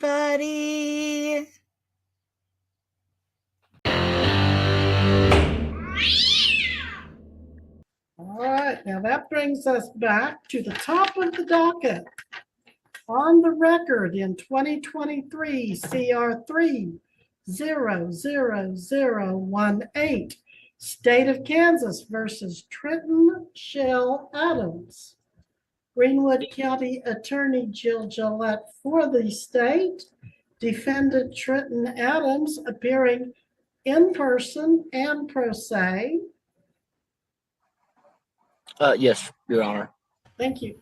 everybody. All right, now that brings us back to the top of the docket. On the record in 2023, CR 300018, State of Kansas versus Trenton Shell Adams. Greenwood County Attorney Jill Gillette for the state. Defendant Trenton Adams appearing in person and pro se. Yes, Your Honor. Thank you.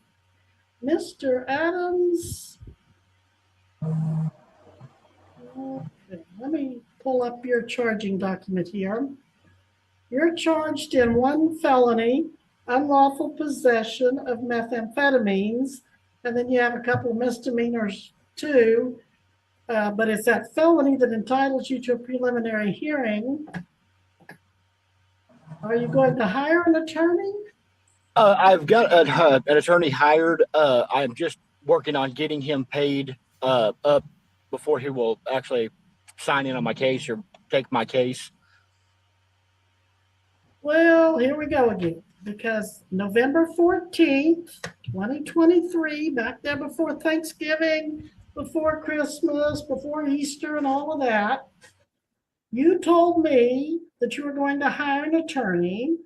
Mr. Adams. Okay, let me pull up your charging document here. You're charged in one felony, unlawful possession of methamphetamines, and then you have a couple of misdemeanors too, but it's that felony that entitles you to a preliminary hearing. Are you going to hire an attorney? I've got an attorney hired. I'm just working on getting him paid up before he will actually sign in on my case or take my case. Well, here we go again, because November 14th, 2023, back there before Thanksgiving, before Christmas, before Easter and all of that, you told me that you were going to hire an attorney.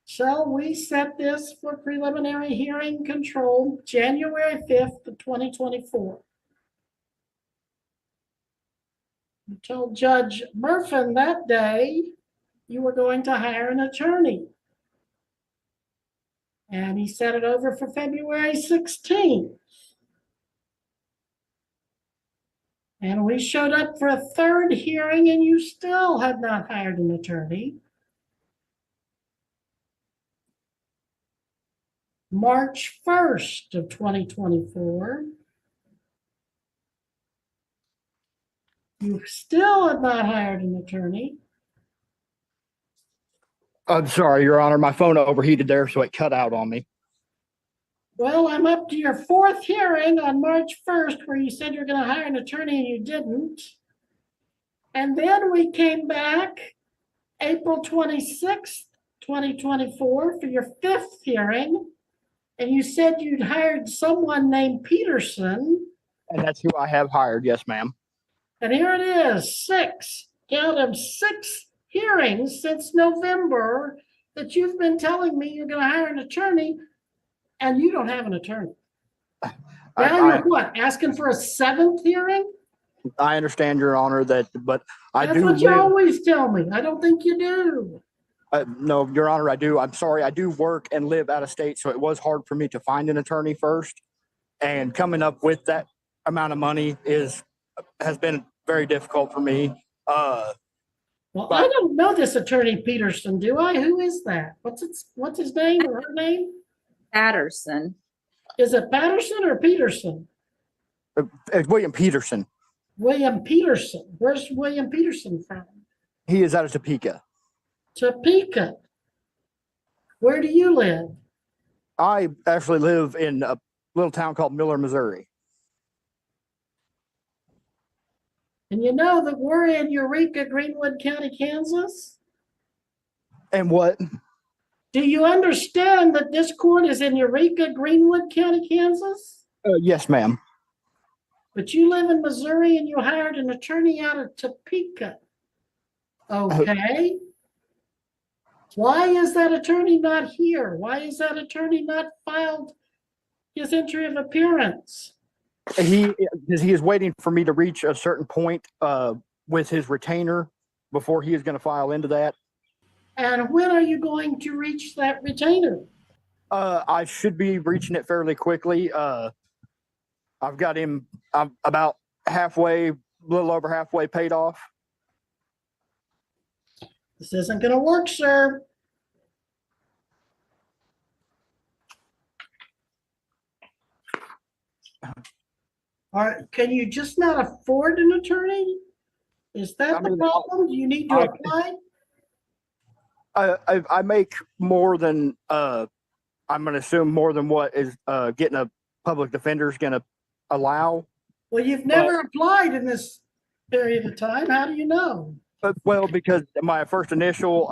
Shall we set this for preliminary hearing control January 5th of 2024? You told Judge Murphin that day you were going to hire an attorney. And he set it over for February 16th. And we showed up for a third hearing and you still had not hired an attorney. March 1st of 2024. You still have not hired an attorney. I'm sorry, Your Honor. My phone overheated there, so it cut out on me. Well, I'm up to your fourth hearing on March 1st where you said you're going to hire an attorney and you didn't. And then we came back April 26th, 2024 for your fifth hearing. And you said you'd hired someone named Peterson. And that's who I have hired. Yes, ma'am. And here it is, count them, 6 hearings since November that you've been telling me you're going to hire an attorney, and you don't have an attorney. Now you're what, asking for a 7th hearing? I understand, Your Honor, but That's what you always tell me. I don't think you do. No, Your Honor, I do. I'm sorry. I do work and live out of state, so it was hard for me to find an attorney first. And coming up with that amount of money has been very difficult for me. Well, I don't know this attorney Peterson, do I? Who is that? What's his name or her name? Patterson. Is it Patterson or Peterson? It's William Peterson. William Peterson. Where's William Peterson from? He is out of Topeka. Topeka. Where do you live? I actually live in a little town called Miller, Missouri. And you know that we're in Eureka, Greenwood County, Kansas? And what? Do you understand that this court is in Eureka, Greenwood County, Kansas? Yes, ma'am. But you live in Missouri and you hired an attorney out of Topeka. Okay. Why is that attorney not here? Why is that attorney not filed his entry of appearance? He is waiting for me to reach a certain point with his retainer before he is going to file into that. And when are you going to reach that retainer? I should be reaching it fairly quickly. I've got him. I'm about halfway, a little over halfway paid off. This isn't going to work, sir. Can you just not afford an attorney? Is that the problem? Do you need to apply? I make more than I'm going to assume more than what is getting a public defender is going to allow. Well, you've never applied in this period of time. How do you know? Well, because my first initial,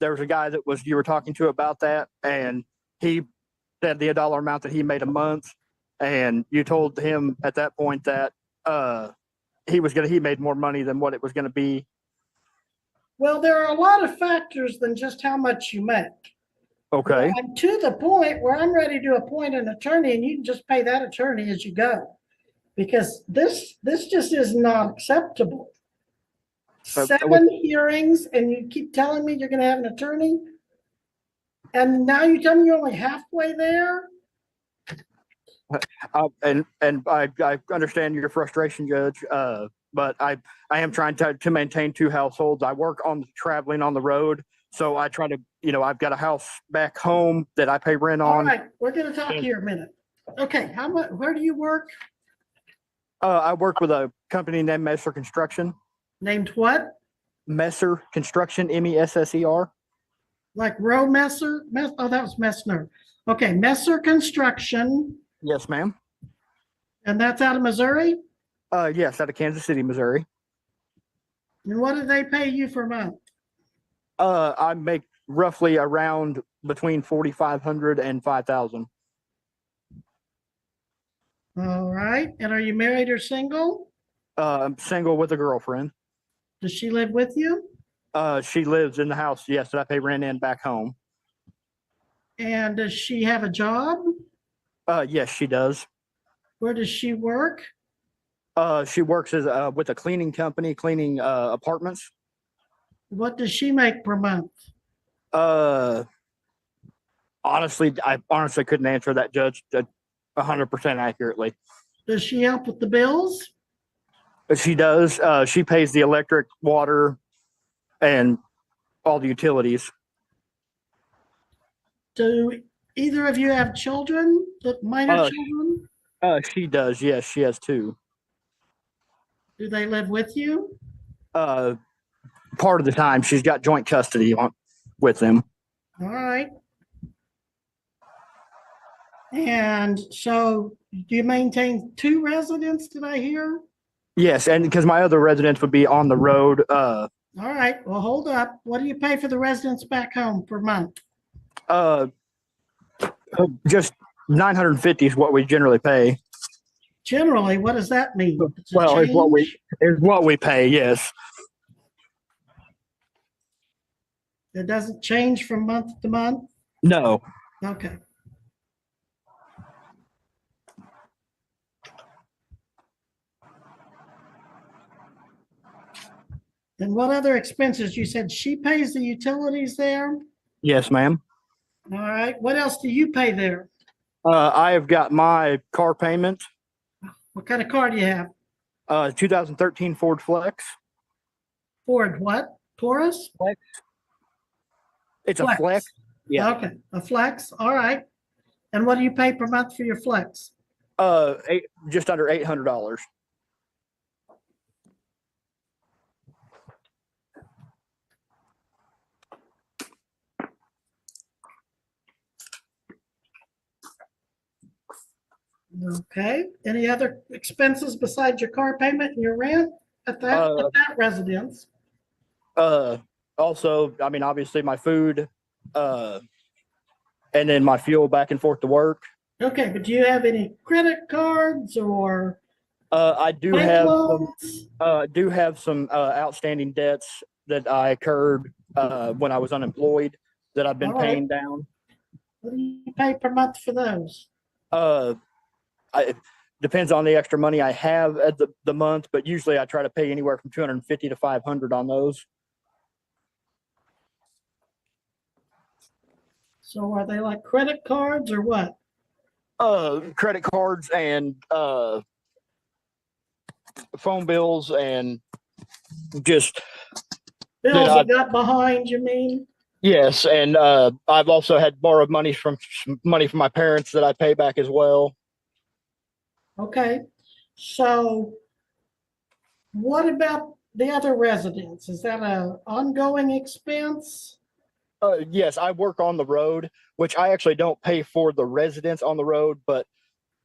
there was a guy that was you were talking to about that, and he said the dollar amount that he made a month, and you told him at that point that he made more money than what it was gonna be. Well, there are a lot of factors than just how much you make. Okay. I'm to the point where I'm ready to appoint an attorney and you can just pay that attorney as you go. Because this just is not acceptable. With- 7 hearings and you keep telling me you're gonna have an attorney? And now you tell me you're only halfway there? and I understand your frustration, Judge. But I am trying to maintain 2 households. I work on traveling on the road, so I try to I've got a house back home that I pay rent All on. right, we're gonna talk here a minute. Okay, how much, where do you work? I work with a company named Messer Construction. Named what? Messer Construction, MESSER. Like Roe Messer? Oh, that was Messner. Okay, Messer Construction, Yes, ma'am. and that's out of Missouri? Yes, out of Kansas City, Missouri. And what do they pay you for a month? I make roughly around between 4,500 and 5,000. All right, and are you married or single? I'm single with a girlfriend. Does she live with you? She lives in the house, yes, that I pay rent in back home. And does she have a job? Yes, she does. Where does she work? She works as with a cleaning company, cleaning apartments. What does she make per month? Honestly, I honestly couldn't answer that, Judge, 100% accurately. Does she help with the bills? But she does. She pays the electric, water, and all the utilities. Do either of you have children, the minor Uh, children? She does. Yes, she has 2. Do they live with you? Part of the time, she's got joint custody with them. All right. And so do you maintain 2 residents, did I hear? Yes, and because my other residents would be on the road. All right, well, hold up. What do you pay for the residents back home per month? Just 950 is what we generally pay. Generally, what does that mean? Does it Well, it's change? what we pay. Yes. It doesn't change from month to month? No. Okay. And what other expenses? You said she pays the utilities there? Yes, ma'am. All right, what else do you pay there? I have got my car payment. What kind of car do you have? 2013 Ford Flex. Ford what? Taurus? Flex. It's Flex. a Flex. Yeah. Okay, a Flex, all right. And what do you pay per month for your Flex? Just under $800. Okay, any other expenses besides your car payment and your rent at that residence? Also, I mean, obviously my food, and then my fuel back and forth to work. Okay, but do you have any credit cards or I do bank have some outstanding debts that I incurred when I was unemployed that I've been All right. paying down. What do you pay per month for those? It depends on the extra money I have at the month, but usually I try to pay anywhere from 250 to 500 on those. So are they like credit cards or what? Credit cards and phone bills and just Bills that got behind, you mean? yes, and I've also had borrowed money from my parents that I pay back as well. Okay, so what about the other residents? Is that an ongoing expense? Yes, I work on the road, which I actually don't pay for the residents on the road, but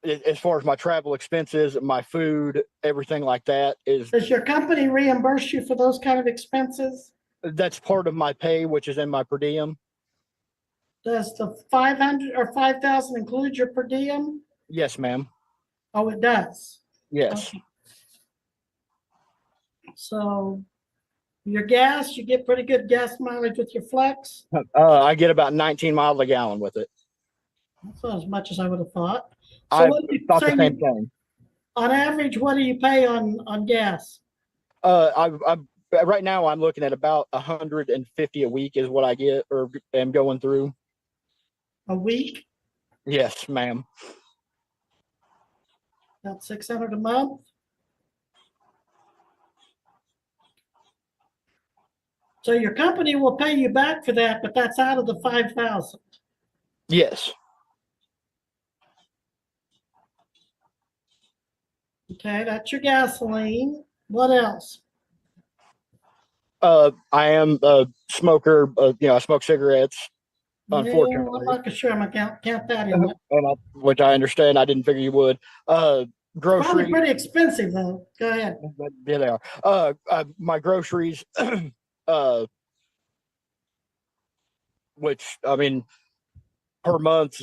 as far as my travel expenses, my food, everything like that Does your company reimburse you for those kind of expenses? that's part of my pay, which is in my per diem. Does the 500 or 5,000 include your per diem? Yes, ma'am. Oh, it does. Yes. Okay. So your gas, you get pretty good gas mileage with your flex. I get about 19 miles a gallon with it. That's not as much as I would have thought. So I what do you thought the say same thing. on average, what do you pay on gas? Right now I'm looking at about 150 a week is what I get or am going through. A week? Yes, ma'am. About 600 a month? So your company will pay you back for that, but that's out of the 5,000. Yes. Okay, that's your gasoline. What else? I am a smoker. I smoke cigarettes, Yeah, I'm unfortunately, not sure I'm gonna count that in. which I understand. I didn't figure you would. Probably Grocery. pretty expensive though. Go ahead. Yeah, they are. My groceries, which I mean, per month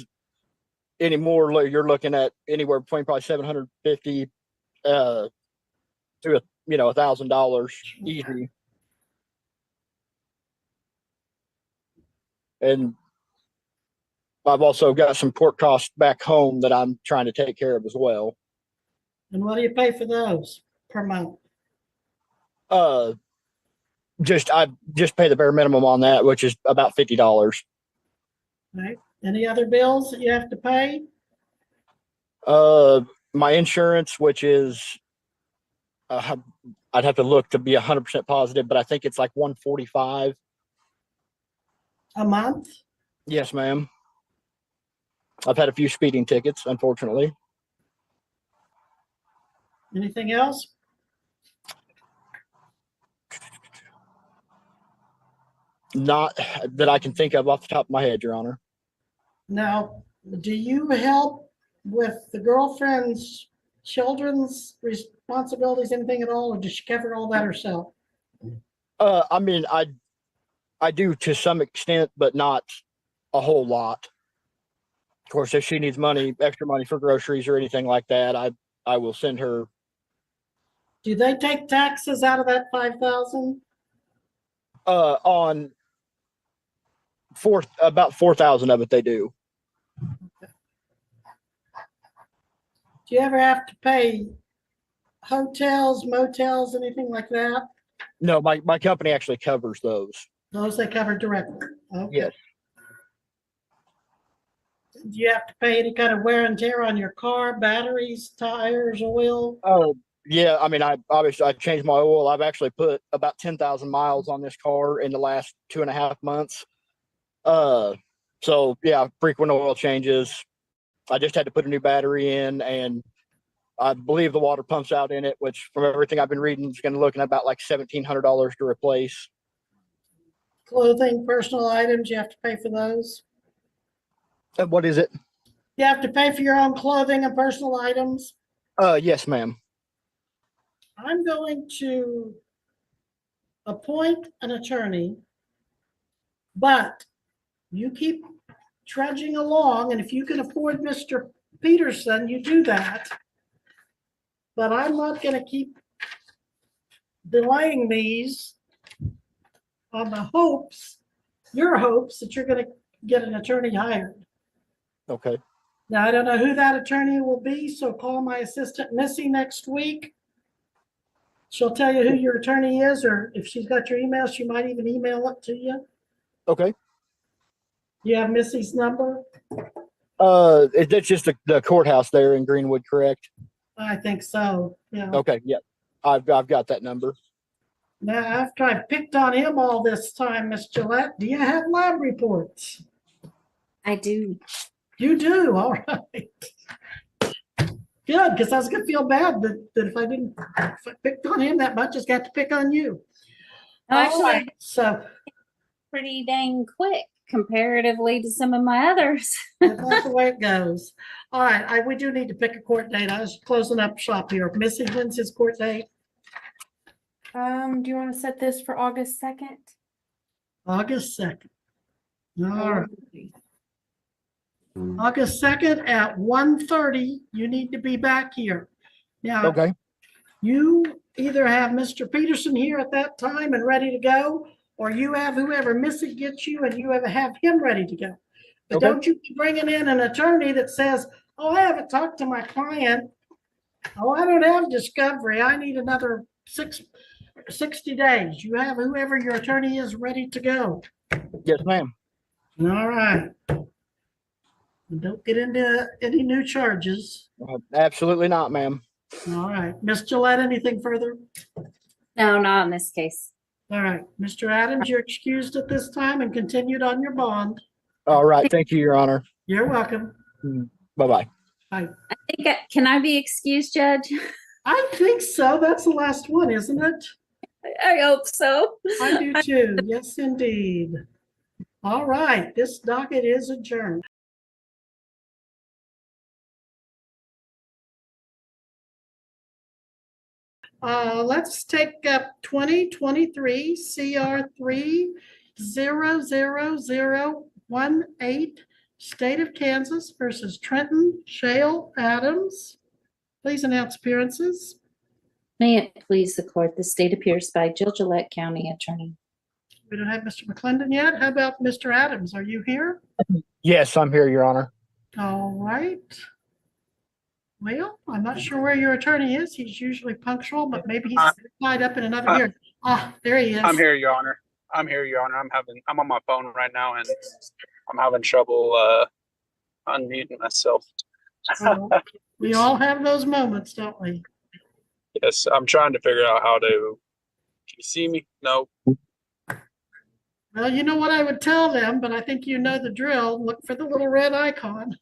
anymore, you're looking at anywhere between probably 750 to $1,000 easy. And I've also got some court costs back home that I'm trying to take care of as well. And what do you pay for those per month? Uh, I just pay the bare minimum on that, which is about $50. Right? Any other bills that you have to pay? My insurance, which is I'd have to look to be 100% positive, but I think it's like 145. A month? Yes, ma'am. I've had a few speeding tickets, unfortunately. Anything else? Not that I can think of off the top of my head, Your Honor. Now, do you help with the girlfriend's children's responsibilities, anything at all, or does she cover all that herself? I mean, I do to some extent, but not a whole lot. Of course, if she needs money, extra money for groceries or anything like that, I will send her. Do they take taxes out of that 5,000? On about 4,000 of it, they do. Do you ever have to pay hotels, motels, anything like that? No, my company actually covers those. Those they cover directly. Okay. Yes. Do you have to pay any kind of wear and tear on your car, batteries, tires, oil? Oh, yeah. I mean, I changed my oil. I've actually put about 10,000 miles on this car in the last 2.5 months. So yeah, frequent oil changes. I just had to put a new battery in, and I believe the water pumps out in it, which from everything I've been reading is going to look at about like $1,700 to replace. Clothing, personal items, you have to pay for those? And what is it? You have to pay for your own clothing and personal items? Yes, ma'am. I'm going to appoint an attorney, but you keep trudging along, and if you can afford Mr. Peterson, you do that. But I'm not going to keep delaying these on the hopes, your hopes, that you're going to get an attorney hired. Okay. Now, I don't know who that attorney will be, so call my assistant Missy next week. She'll tell you who your attorney is, or if she's got your email, she might even email it to you. Okay. You have Missy's number? It's just the courthouse there in Greenwood, correct? I think so, yeah. Okay. Yeah. I've got that number. Now, after I've picked on him all this time, Miss Gillette, do you have lab reports? I do. You do, all right. Good, because I was gonna feel bad that if I picked on him that much, I just got to pick on you. Actually, All right, so pretty dang quick. comparatively to some of my others. That's the way it goes. All right, we do need to pick a court date. I was closing up shop here. Missy, when's his court date? Do you want to set this for August 2nd? August 2nd. All right. August 2nd at 1:30, you need to be back here. Now, Okay. you either have Mr. Peterson here at that time and ready to go, or you have whoever Missy gets you and you have him ready to go. But Okay. don't you be bringing in an attorney that says, oh, I haven't talked to my client. Oh, I don't have discovery. I need another 60 days. You have whoever your attorney is ready to go. Yes, ma'am. All right. And don't get into any new charges. Absolutely not, ma'am. All right. Ms. Gillette, anything further? No, not in this case. All right. Mr. Adams, you're excused at this time and continued on your bond. All right. Thank you, Your Honor. You're welcome. Bye-bye. Bye. Can I be excused, Judge? I think so. That's the last one, isn't it? I hope so. I do too. Yes, indeed. All right. This docket is adjourned. Let's take up 2023 CR 300018, State of Kansas versus Trenton Shale Adams. Please announce appearances. May it please the court, the state appears by Jill Gillette, County Attorney. We don't have Mr. McClendon yet. How about Mr. Adams? Are you here? Yes, I'm here, Your Honor. All right. Well, I'm not sure where your attorney is. He's usually punctual, but maybe he's tied up in another hearing. Ah, there he is. I'm here, Your Honor. I'm here, Your Honor. I'm on my phone right now, and I'm having trouble unmuting myself. Oh, we all have those moments, don't we? Yes, I'm trying to figure out how to. Can you see me? No. Well, you know what I would tell them, but I think you know the drill. Look for the little red icon.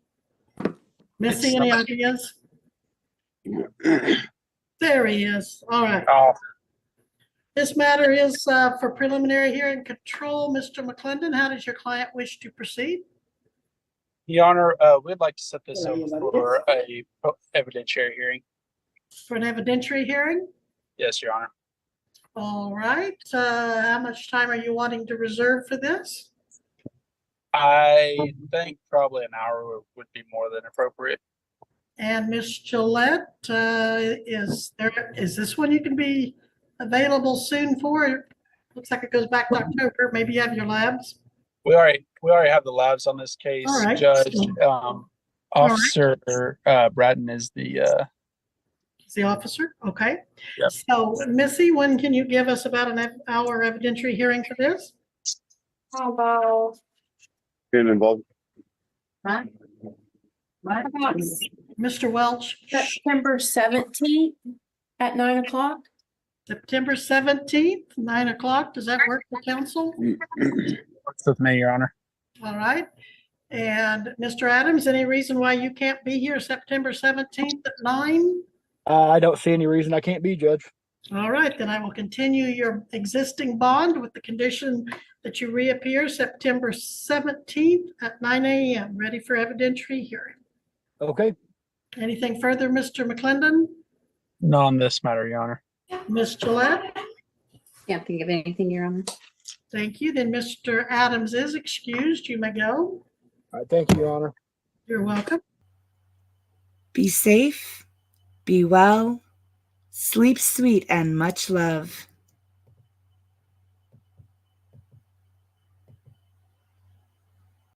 Missy, any ideas? There he is. All right. Oh, This matter is for preliminary hearing control. Mr. McClendon, how does your client wish to proceed? Your Honor, we'd like to set this up for a evidentiary hearing. For an evidentiary hearing? Yes, Your Honor. All right. How much time are you wanting to reserve for this? I think probably an hour would be more than appropriate. And Ms. Gillette, is this one you can be available soon for? Looks like it goes back to October. Maybe you have your labs. We already have the labs on this case, All right. Judge. Officer Bratton is the Is the officer? Okay. Yep. So Missy, when can you give us about an hour evidentiary hearing for this? How about Being involved. Mr. Welch, September 17th at 9 o'clock? September 17th, 9 o'clock. Does that work for council? works with me, Your Honor. All right. And Mr. Adams, any reason why you can't be here September 17th at 9? I don't see any reason I can't be, Judge. All right, then I will continue your existing bond with the condition that you reappear September 17th at 9 a.m., ready for evidentiary hearing. Okay. Anything further, Mr. McClendon? Not on this matter, Your Honor. Ms. Gillette? Can't think of anything, Your Honor. Thank you. Then Mr. Adams is excused. You may go. All right. Thank you, Your Honor. You're welcome. Be safe, be well, sleep sweet, and much love.